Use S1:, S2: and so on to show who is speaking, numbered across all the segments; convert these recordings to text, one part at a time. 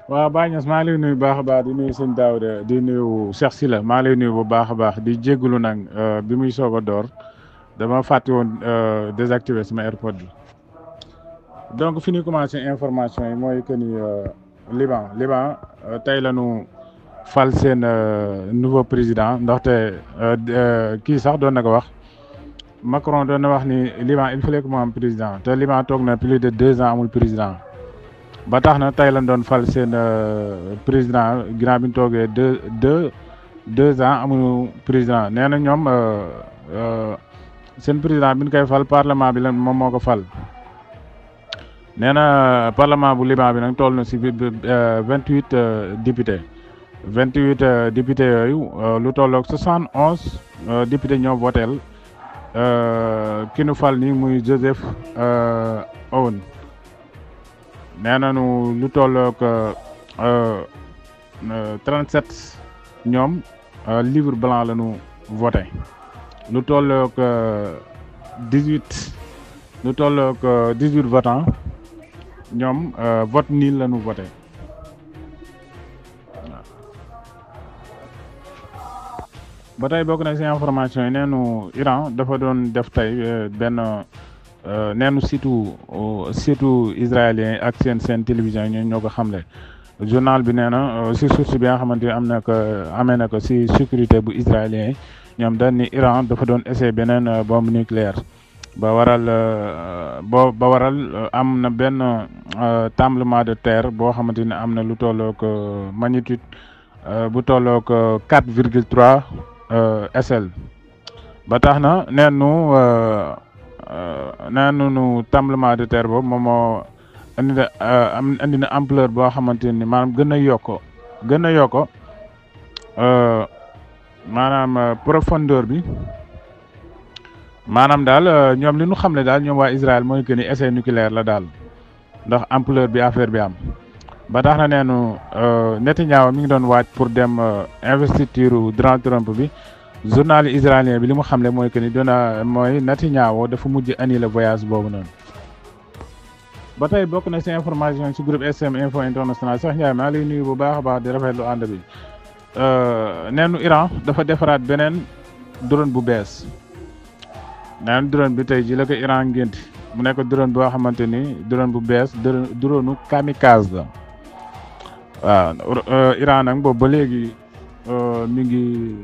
S1: waaw Baye Niass maa ngi lay nuyu bu baax a baax di nuyu sëñ Daouda di nuyu Cheikh Sylla maa ngi lay nuyu bu baax a baax di jégalu nag bi muy soog a door dama fàtte woon désactiver sama AirPod bi. donc fi ñuy commencé information yi mooy que ni Liban tey la ñu fal seen nouveau président ndaxte kii sax doon na ko wax Macron doon na wax ni Liban il fallait que mu am président te Liban toog na plus de 2 ans amul président. ba tax na tey lañ doon fal seen président ginnaaw bi ñu toogee deux ans amuñu président nee na ñoom seen président bi ñu koy fal parlement bi la moom moo ko fal. nee na parlement bu Liban bi nag toll na si 28 députés 28 députés yooyu lu tolloog 71 députés ñoo voteel ki nu fal nii muy Joseph Aoun. nee nañu lu tolloog 37 ñoom livre blanc la ñu voté lu tolloog 18 lu tolloog 18 votants ñoom vote nul la ñu voté waaw. ba tey bokk na ci information yi neenu Iran dafa doon def tey benn neenu surtout israélien yi ak seen télévision yi ñoo ko xamle journal bi nee na si source bi nga xamante ni amee na ko si sécurité bu israélien yi ñoom dañ ni Iran dafa doon essayer beneen bombe nucléaire ba waral am na benn tremblement de terre boo xamante ni am na lu tollook magnitude bu tollook 4,3 SL ba tax na neenu tremblement de terre boobu moom moo andi na ampleur boo xamante ni maanaam gën a yokko maanaam profondeur bi maanaam daal ñoom li ñu xam ne daal ñoom waa Israël mooy que ni essai nucléaire la daal ndax ampleur bi affaire bi am ba tax na neenu Netanyahu mi ngi doon waaj pour dem investiture Donald Trump bi journal israélien bi li mu xamle mooy que ni mooy Netanyahu dafa mujj annuler voyage boobu noonu. ba tey bokk na ci information ci groupe SM Info International Cheikh Ndiaye maa lay nuyu bu baax a baax di rafetlu ànd bi neenu Iran dafa defaraat beneen drone bu bees neenu drone bi tey ji la ko Iran ngénti mu nekk drone boo xamante ni drone bu bees drone kamikaze la waaw Iran nag boobu ba léegi mi ngi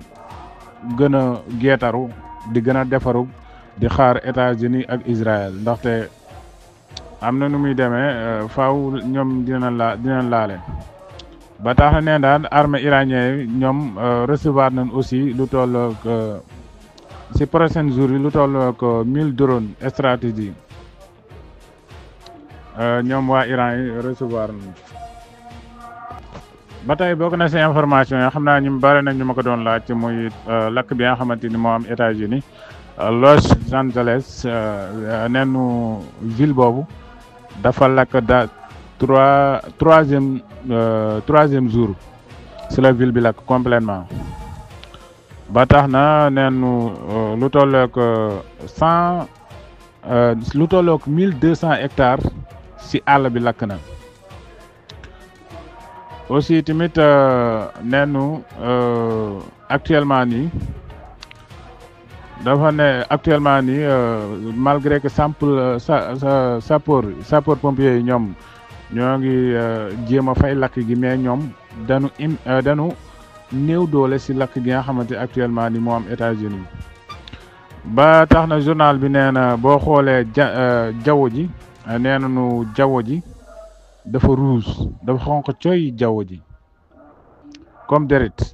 S1: gën a geetaru di gën a defaru di xaar États-Unis ak Israël ndaxte am na nu muy demee faaw ñoom dinañ laale ba tax na ne daan armée iranien yi ñoom recevoir nañ aussi lu tollook ci prochains jours yi lu tollook 1000 drones stratégiques ñoom waa Iran yi recevoir nañ ba tey bokk na ci information yi xam naa ñu bari nañ ñu ma ko doon laaj muy lakk bi nga xamante ni moo am États-Unis Los Angeles neenu ville boobu dafa lakk troisième jour ci la ville bi lakk complètement ba tax na neenu lu tollook 1200 hectares ci àll bi lakk na aussi tamit neenu actuellement nii dafa ne actuellement nii malgré que sapeur pompier yi ñoom ñoo ngi jéem a fay lakk gi mais ñoom dañu néew doole ci lakk gi nga xamante actuellement ni moo am États-Unis ba tax na journal bi nee na boo xoolee jaww ji nee nañu jaww ji dafa rouge dafa xonq coy jaww ji comme deret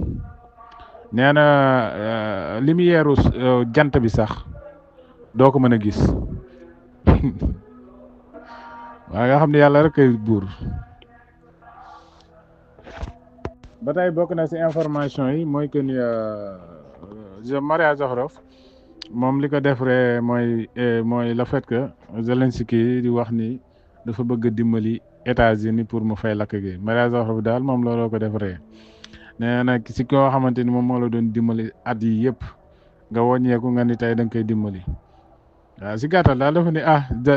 S1: nee na lumière jant bi sax doo ko mën a gis waaye nga xam ne yàlla rek kay buur. ba tey bokk na ci information yi mooy que ni Maria Zakharov moom li ko def rek mooy le fait que Zelensky di wax ni dafa bëgg a dimbali États-Unis pour mu fay lakk gi Maria Zakharov daal moom looloo ko def rek nee na ci koo xamante ni moom moo la doon dimbali at yi yëpp nga wàññeeku nga ni tey da nga koy dimbali waaw ci gàttal daal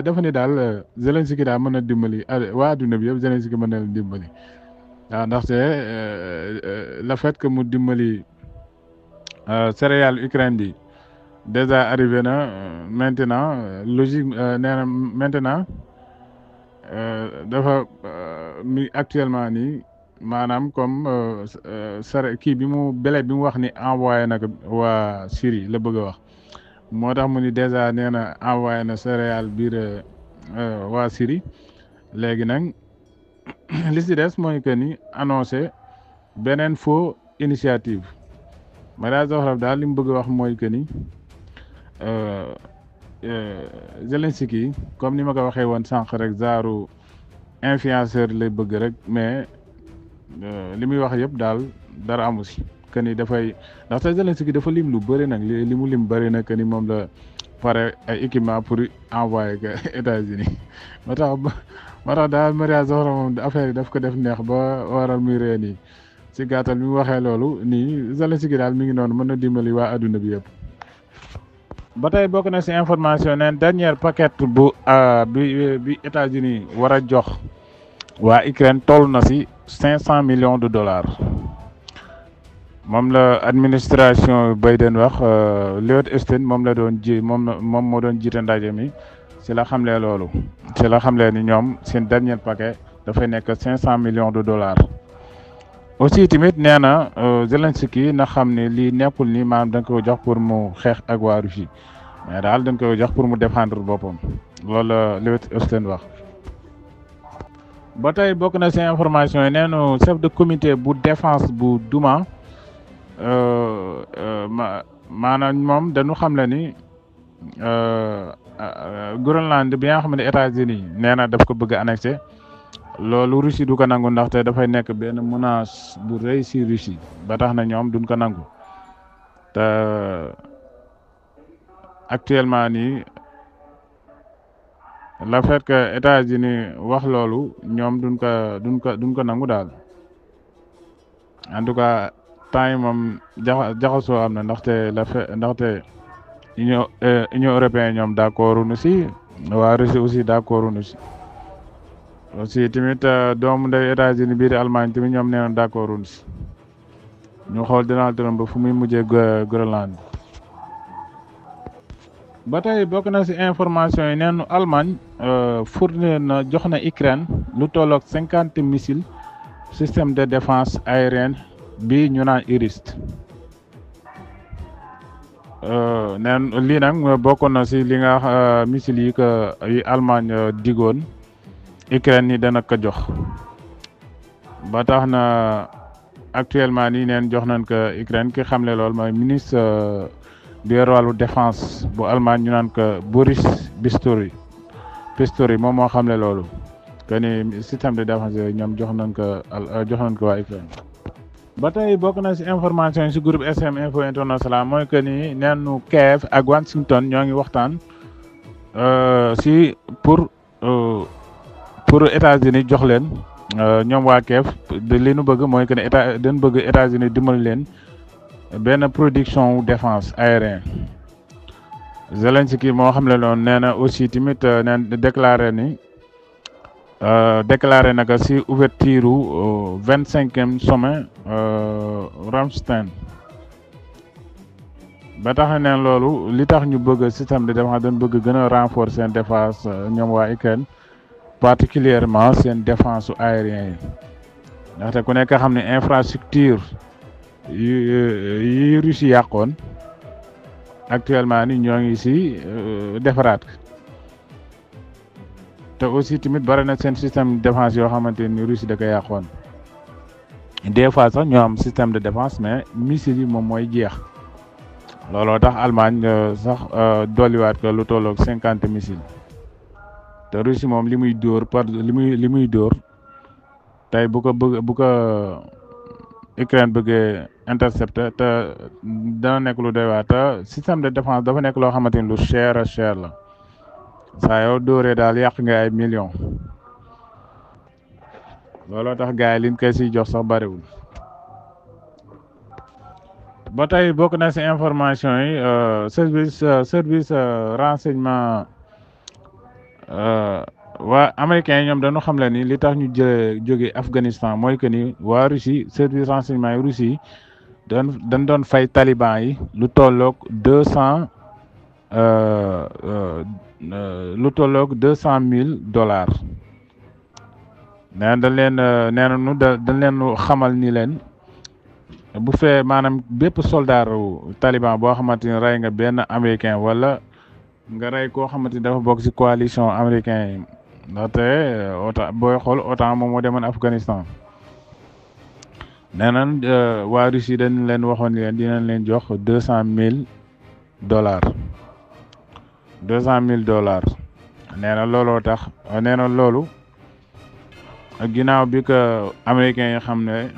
S1: dafa ni daal Zelensky daal mën na dimbali waa adduna bi yëpp Zelensky mën na leen dimbali waaw ndaxte le fait que mu dimbali céréales Ukraine bi déjà arrivé na maintenant logique nee na maintenant dafa mi actuellement nii maanaam comme kii bi mu blé bi mu wax ni envoyé na ko waa Syrie la bëgg a wax moo tax mu ni déjà nee na envoyé na céréale biir waa Syrie léegi nag li ci des mooy que ni annoncé beneen faux initiative Maria Zakharov daal li mu bëgg a wax mooy que ni Zelensky comme ni ma ko waxee woon sànq rek zaaru influenceur lay bëgg rek mais li muy wax yëpp daal dara amu si que ni dafay ndaxte Zelensky dafa lim lu bëri nag li mu lim bëri nag que ni moom la pare ay équipement pour envoyer ko États-Unis moo tax daal Maria Zakharov moom affaire yi daf ko def neex ba waral muy ree nii si gàttal bi mu waxee loolu nii Zelensky daal mi ngi noonu mën na dimbali waa adduna bi yëpp. ba tey bokk na si information neen dernier paquet bu bi États-Unis war a jox waa Ukraine toll na si 500 millions de dollars moom la administration Biden wax Lloyd Austin moom la doon moom moo doon jiite ndaje mi si la xamlee loolu si la xamlee ni ñoom seen dernier paquet dafay nekk 500 millions de dollars. aussi tamit nee na Zelensky na xam ne lii nekkul ni maanaam da nga koy jox pour mu xeex ak waa Russie mais daal da nga koy jox pour mu défendre boppam loolu la Lloyd Austin wax. ba tey bokk na si information yi nee na chef de comité bu défense bu Douma maanaam moom dañu xam le ni Groenland bi nga xam ne États-Unis nee na daf ko bëgg a annexé. loolu Russie du ko nangu ndaxte dafay nekk benn menace bu rëy si Russie ba tax na ñoom duñ ko nangu te actuellement nii le fait que États-Unis wax loolu ñoom duñ ko nangu daal en tout cas temps yi moom jaxasoo am na ndaxte Union européenne ñoom d'accord nu si waa Russie aussi d'accord nu si. aussi tamit doomu ndey États-Unis bii di Allemagne tamit ñoom nee na d'accord wuñ si ñu xool Donald Trump ba fu muy mujjee Groenland. ba tey bokk na si information yi neenu Allemagne fournir na jox na Ukraine lu tolloog 50 missiles système de défense aérienne bi ñu naan Iris. neen lii nag bokkoon na si li nga missiles yi Allemagne digoon. Ukraine ni dana ko jox ba tax na actuellement nii neen jox nañ ko Ukraine ki xamle lool mooy ministre bi yor wàllu défense bu Allemagne ñu naan ko Boris Pistorius moom moo xamle loolu que ni système de défense yooyu ñoom jox nañ ko waa Ukraine. ba tey bokk na si information yi si groupe SM Info International mooy que ni neenu Kiev ak Washington ñoo ngi waxtaan si pour États-Unis jox leen ñoom waa Kiev li nu bëgg mooy que ne dañ bëgg États-Unis dimbali leen benn production défense aérien Zelensky moo xam ne loolu nee na aussi tamit neen déclaré na ko si ouverture 25e sommet Ramstein ba tax na neen loolu li tax ñu bëgg système de défense dañ bëgg gën a renforcer seen défense ñoom waa Ukraine particulièrement seen défense aérien yi ndaxte ku nekk xam ne infrastructure yi Russie yàqoon actuellement ni ñoo ngi si defaraat te aussi tamit bari na seen système de défense yoo xamante ni Russie da ko yàqoon des fois sax ñoo am système de défense mais missile yi moom mooy jeex looloo tax Allemagne sax dolliwaat ko lu tolloog 50 missiles te Russie moom li muy dóor li muy dóor tey bu ko Ukraine bëggee intercepter te dana nekk lu doy waar te système de défense dafa nekk loo xamante ni lu cher la saa yow dóoree daal yàq nga ay millions looloo tax gars yi liñ koy siy jox sax bariwul. ba tey bokk na si information yi service renseignement waa américains yi ñoom dañu xam le ni li tax ñu jóge Afghanistan mooy que ni waa Russie service renseignement yi Russie dañ doon fay taliban yi lu tolloog $200,000 nee dañ leen nee nañu dañ leen xamal ni leen bu fee maanaam bépp soldaaru taliban boo xamante ni rey nga benn américain wala nga rey koo xamante ni dafa bokk ci coalition américain yi ndaxte OTAN booy xool OTAN moom moo demoon Afghanistan nee nañ waa Russie dañ leen waxoon ni leen dinañ leen jox $200,000 nee na looloo tax nee na loolu ginnaaw bi ko américains yi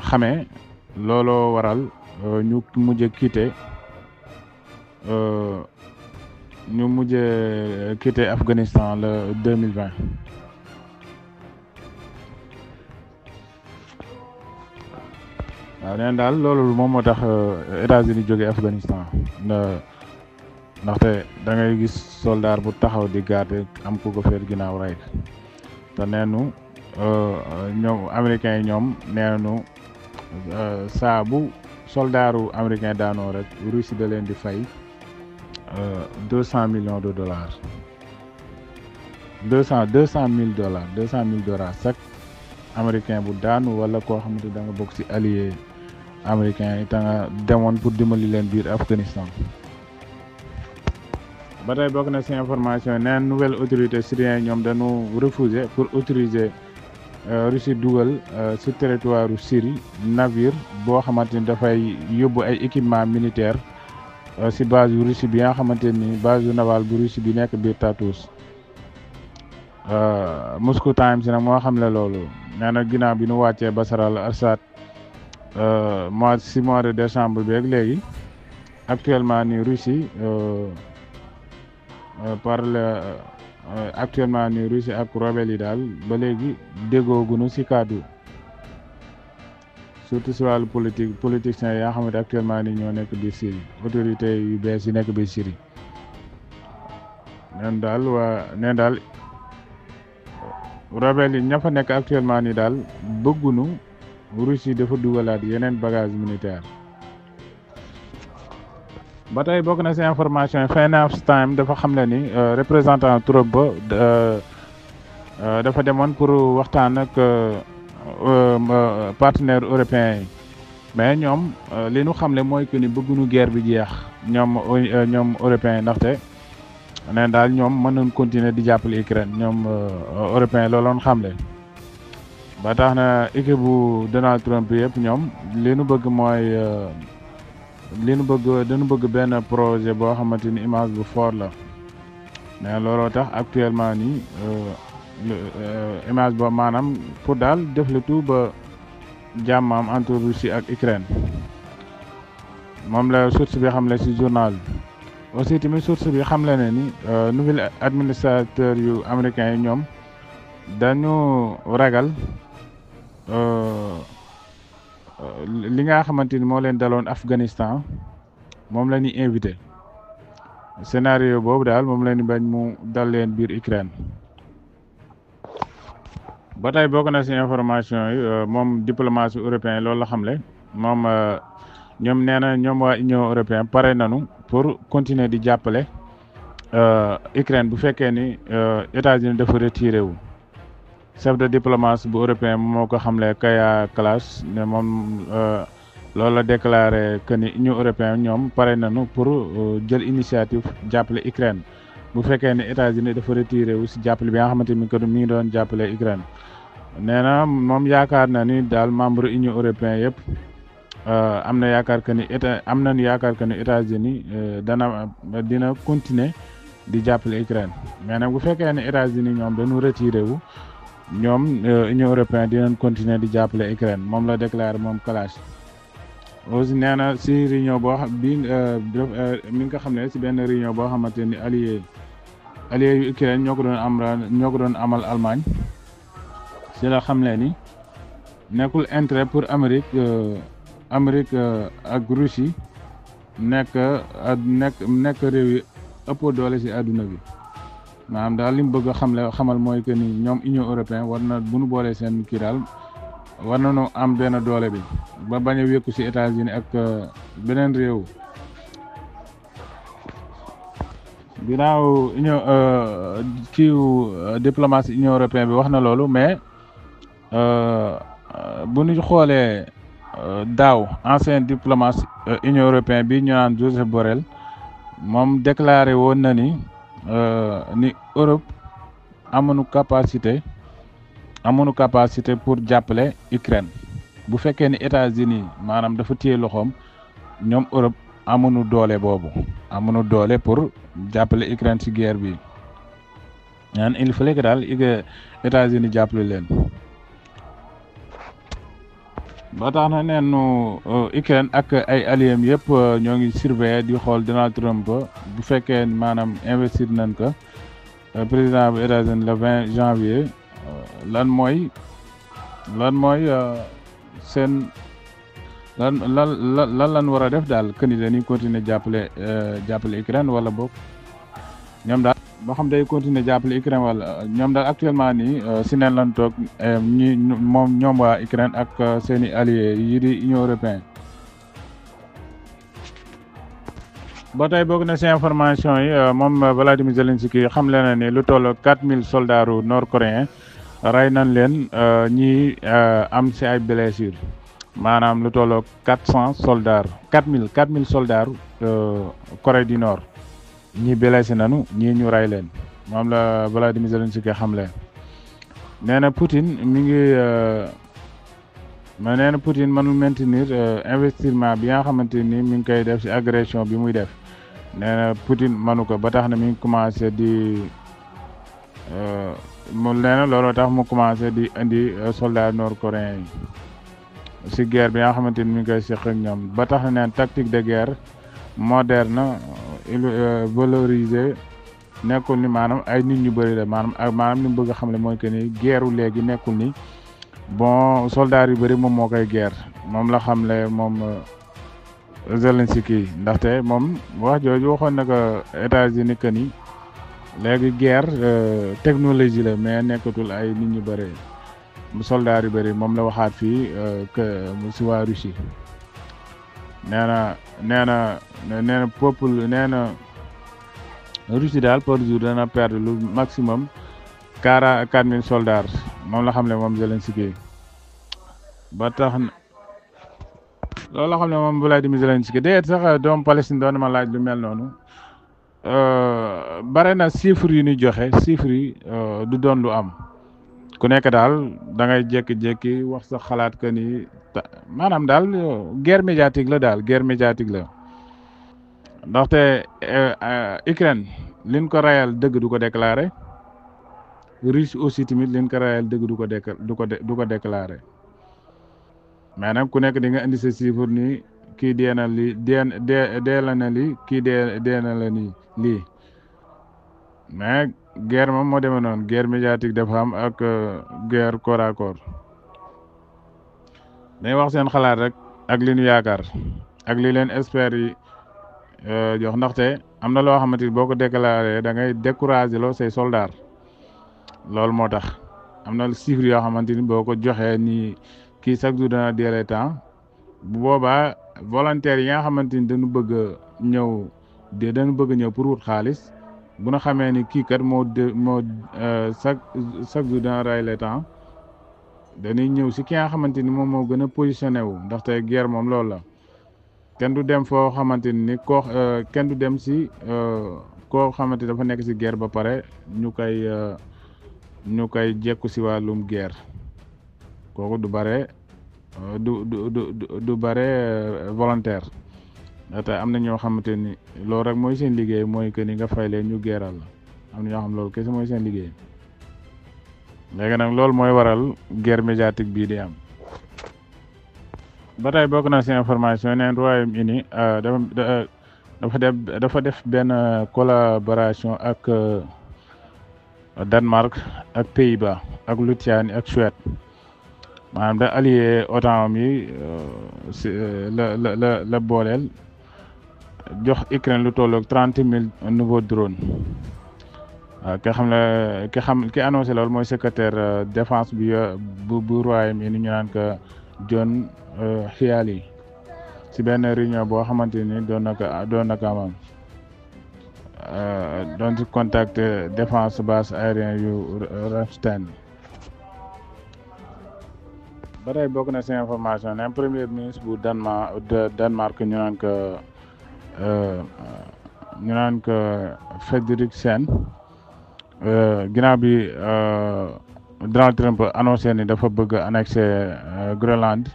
S1: xamee looloo waral ñu mujj quitté Afghanistan le 2020. waaw neen daal loolu moom moo tax États-Unis jóge Afghanistan ndaxte da ngay gis soldat bu taxaw di garder am ku ko féet ginnaaw rey te neenu ñoom américains yi ñoom neenu saa bu soldaaru américain daanoo rek Russie da leen di fay $200 millions $200,000 chaque américain bu daanu wala koo xamante da nga bokk ci allié américain yi te nga demoon pour dimbali leen biir Afghanistan. ba tey bokk na ci information neen nouvelle autorité syrien ñoom dañu refuser pour autoriser Russie dugal ci territoire Syrie navire boo xamante ni dafay yóbbu ay équipement militaire ci base yu Russie bi nga xamante ni base yu navale bu Russie bi nekk biir Tartous. Moscow Times nag moo xam ne loolu nee na ginnaaw bi nu wàccee Bachar al-Assad mois de décembre bi ak léegi actuellement ni Russie actuellement ni Russie ak rebelle yi daal ba léegi déggoogunu ci kàddu surtout ci wàllu politiciens yaa xamante actuellement ni ñoo nekk biir Syrie autorité yu bees yi nekk biir Syrie neen daal rebelle yi ña fa nekk actuellement ni daal bëggunu Russie dafa dugalaat yeneen bagage militaire. ba tey bokk na ci information Financial Times dafa xam ne ni représentant Trump ba dafa demoon pour waxtaan ak partenaires européens yi mais ñoom li ñu xamle mooy que ni bëgguñu guerre bi jeex ñoom européens yi ndaxte neen daal ñoom mën nañ continuer di jàppale Ukraine ñoom européens looloon xamle ba tax na équipe bu Donald Trump yëpp ñoom li ñu bëgg mooy dañu bëgg benn projet boo xamante ni image bu fort la mais looloo tax actuellement nii image boobu maanaam pour daal def le tout ba jàmmam entre Russie ak Ukraine moom la source bi xam le ci journal bi aussi tamit source bi xam le ne ni nouvel administrateur yu américains yi ñoom dañu ragal li nga xamante ni moo leen daloon Afghanistan moom la ñuy invité scénario boobu daal moom la ñu bañ mu dal leen biir Ukraine. ba tey bokk na ci information yi moom diplomatie européen loolu la xamle moom ñoom nee na ñoom waa Union européenne pare nañu pour continuer di jàppale Ukraine bu fekkee ni États-Unis dafa retiré wu. chef de diplomatie bu européen moo ko xamle Kaja Kallas ne moom loolu la déclaré que ni Union européenne ñoom pare nañu pour jël initiative jàppale Ukraine bu fekkee ne États-Unis dafa retiré wu ci jàppale bi nga xamante ni mi ngi doon jàppale Ukraine nee na moom yaakaar na ni daal membre Union européenne yëpp am nañu yaakaar que ni États-Unis dina continuer di jàppale Ukraine mais nag bu fekkee ne États-Unis ñoom dañu retiré wu. ñoom Union européenne dinañ continuer di jàppale Ukraine moom la déclaré moom Kallas aussi nee na ci réunion boo xam bi mi ngi ko xam ne ci benn réunion boo xamante ni allié yu Ukraine ñoo ko doon amal Allemagne ci la xam ne ni nekkul intérêt pour Amérique ak Russie nekk réew yi ëpp doole ci àdduna bi maanaam daal li mu bëgg a xamal mooy que ni ñoom Union européenne war na bu nu boolee seen kii daal war nañu am benn doole bi ba bañ a wékku ci États-Unis ak beneen réew. ginnaaw union diplomatie Union européenne bi wax na loolu mais bu ñu xoolee daaw ancien diplomate Union européenne bi ñu naan Joseph Borrell moom déclaré woon na ni Europe amuñu capacité pour jàppale Ukraine bu fekkee ni États-Unis maanaam dafa téye loxoom ñoom Europe amuñu doole boobu amuñu doole pour jàppale Ukraine ci guerre bi ñaan il fallait que daal États-Unis jàppale leen ba tax na neenu Ukraine ak ay alliés yëpp ñoo ngi surveiller di xool Donald Trump bu fekkee maanaam investir nañ ko président bu États-Unis le 20 janvier lan mooy seen lan war a def daal que ni dañuy continuer jàppale Ukraine wala boog ñoom daal boo xam day continuer jàppale Ukraine wala ñoom daal actuellement nii si neen lan toog ñoom waa Ukraine ak seeni alliés yi di Union européenne. ba tey bokk na si information yi moom Volodymyr Zelensky xam leen na ni lu toll 4000 soldats nord-coréens rey nañ leen ñi am si ay blessures. maanaam lu tolloo 400 soldats 4000 soldats Corée du Nord ñii blessé nañu ñii ñu rey leen moom la Volodymyr Zelensky xamle. nee na Poutine mi ngi mais nee na Poutine mënul maintenir investissement bi nga xamante ni mi ngi koy def ci agression bi muy def nee na Poutine mënu ko ba tax na mi ngi commencé di mu nee na looloo tax mu commencé di indi soldats nord-coréens yi ci guerre bi nga xamante ni mi ngi koy seq ak ñoom ba tax na neen tactique de guerre moderne valorisé nekkul ni maanaam ay nit ñu bëri la maanaam li mu bëgg a xam ne mooy que ni guerre léegi nekkul ni bon soldats yu bëri moom moo koy guerre moom la xamle moom Zelensky ndaxte moom wax jooju waxoon na ko États-Unis que ni léegi guerre technologie la mais nekkatul ay nit ñu bëri soldats yu bëri moom la waxaat fii que si waa Russie nee na peuple nee na Russie daal par jour dana perdre lu maximum 4000 soldats moom la xam ne moom Zelensky ba tax na loolu la xam ne moom Volodymyr Zelensky déet sax doomu Palestine doon na ma laaj lu mel noonu bare na chiffres yu ñu joxe chiffres yi du doon lu am ku nekk daal da ngay jékki-jékki wax sa xalaat que ni maanaam daal guerre médiatique la daal guerre médiatique la ndaxte Ukraine liñ ko rayal dëgg du ko déclaré Russie aussi tamit liñ ko rayal dëgg du ko déclaré mais nag ku nekk di nga indi sa chiffre ni kii dee na lii dee la na lii kii dee na la nii lii mais guerre moom moo demee noonu guerre médiatique dafa am ak guerre corps à corps dañuy wax seen xalaat rek ak li ñu yaakaar ak li leen experts yi jox ndaxte am na loo xamante ni boo ko déclaré da ngay décourager loo say soldats loolu moo tax am na chiffres yoo xamante ni boo ko joxee nii kii chaque jour dana deelee temps bu boobaa volontaires yi nga xamante ni dañu bëgg a ñëw pour wut xaalis bu na xamee ni kii kat moo chaque jour dana ray le temps dañuy ñëw si ki nga xamante ni moom moo gën a positionné wu ndaxte guerre moom loolu la kenn du dem foo xamante ni kenn du dem si koo xamante dafa nekk si guerre ba pare ñu koy jekku si wàllum guerre kooku du bare du bare volontaire ndaxte am na ñoo xamante ni loolu rek mooy seen liggéey mooy que ni nga fay leen ñu geeral la am na ñoo xam loolu kese mooy seen liggéey léegi nag loolu mooy waral guerre médiatique bii di am. ba tey bokk na si information neen Royaume-Uni dafa def benn collaboration ak Danemark ak Pays-Bas ak Lituanie ak Suède maanaam da allié OTAN yi la booleel jox Ukraine lu tolloog 30 000 nouveaux drones ki annoncé loolu mooy secrétaire défense bi bu Royaume-Uni ñu naan ko John Healey si benn réunion boo xamante ni doon na ko amal doon si contact défense base aérien yu Ramstein. ba tey bokk na si information ne premier ministre bu Danemark ñu naan ko Frederiksen ginnaaw bi Donald Trump annoncé ni dafa bëgg annexer Groenland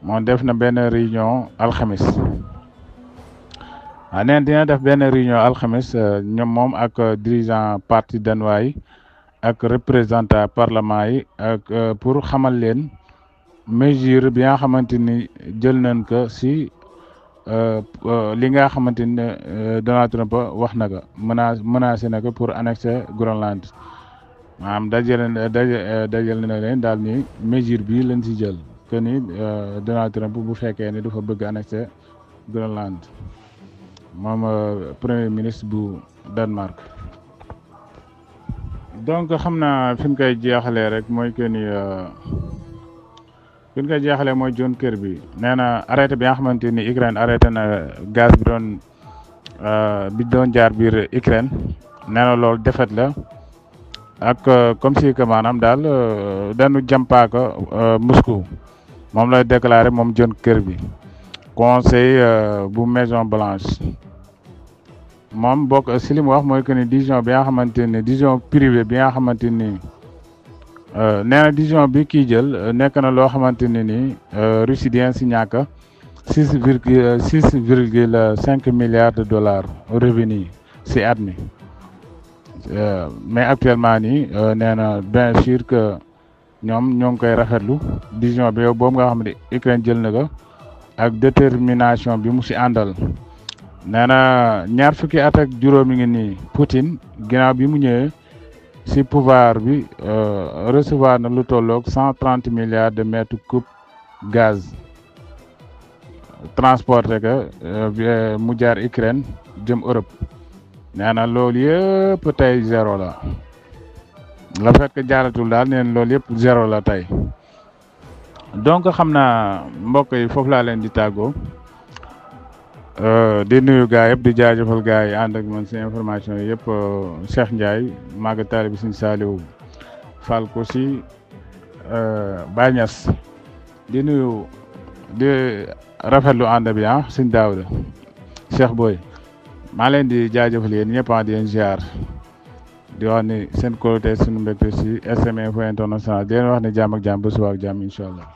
S1: moom def na benn réunion alxamis neen dina def benn réunion alxamis ñoom moom ak dirigeant parti danois yi ak représentant parlement yi ak pour xamal leen mesure bi nga xamante ni jël nañ ko si li nga xamante ni Donald Trump wax na ko menacé na ko pour annexer Groenland maanaam dajale na leen daal ni mesure bi lañ si jël que ni Donald Trump bu fekkee ni dafa bëgg annexer Groenland moom premier ministre bu Danemark. donc xam naa fi ñu koy jeexalee rek mooy que ni fi ñu koy jeexalee mooy John Kirby nee na arrêté bi nga xamante ni Ukraine arrêté na gaz bi doon jaar biir Ukraine nee na loolu défaite la ak comme si que maanaam daal dañu jàmpaaka Moscou moom lay déclaré moom John Kirby conseil bu Maison Blanche moom bokk si li mu wax mooy que ni décision bi nga xamante ni décision privée bi nga xamante ni nee na décision bi kii jël nekk na loo xamante ne ni Russie di si ñàkk 6,5 milliards de dollars revenu si at mi mais actuellement nii nee na bien sûr que ñoom ñoo ngi koy rafetlu décision bi yow boobu nga xam ne Ukraine jël na ko ak détermination bi mu si àndal nee na ñaar fukki at ak juróomi ngi nii Poutine ginnaaw bi mu ñëwee si pouvoir bi recevoir na lu tolloog 130 milliards de mètres cubes gaz transporté que mu jaar Ukraine jëm Europe nee na loolu yëpp tey zéro la le fait que jaaratul daal neen loolu yëpp zéro la tey donc xam naa mbokk yi foofu laa leen di tàggoo di nuyu gaa yëpp di jaajëfal gaa yi ànd ak man si information yi yëpp Cheikh Ndiaye maaga taalibi Sëñ Saaliw Fall ko si Baye Niass di nuyu di rafetlu ànd bi Sëñ Daawda Cheikh Boy maa leen di jaajëfal yéen ñëpp di leen ziar di wax ni seen kóolute suñu mbégte si SM Info International di leen wax ne jàmm ak jàmm ba suba ak jàmm incha allah.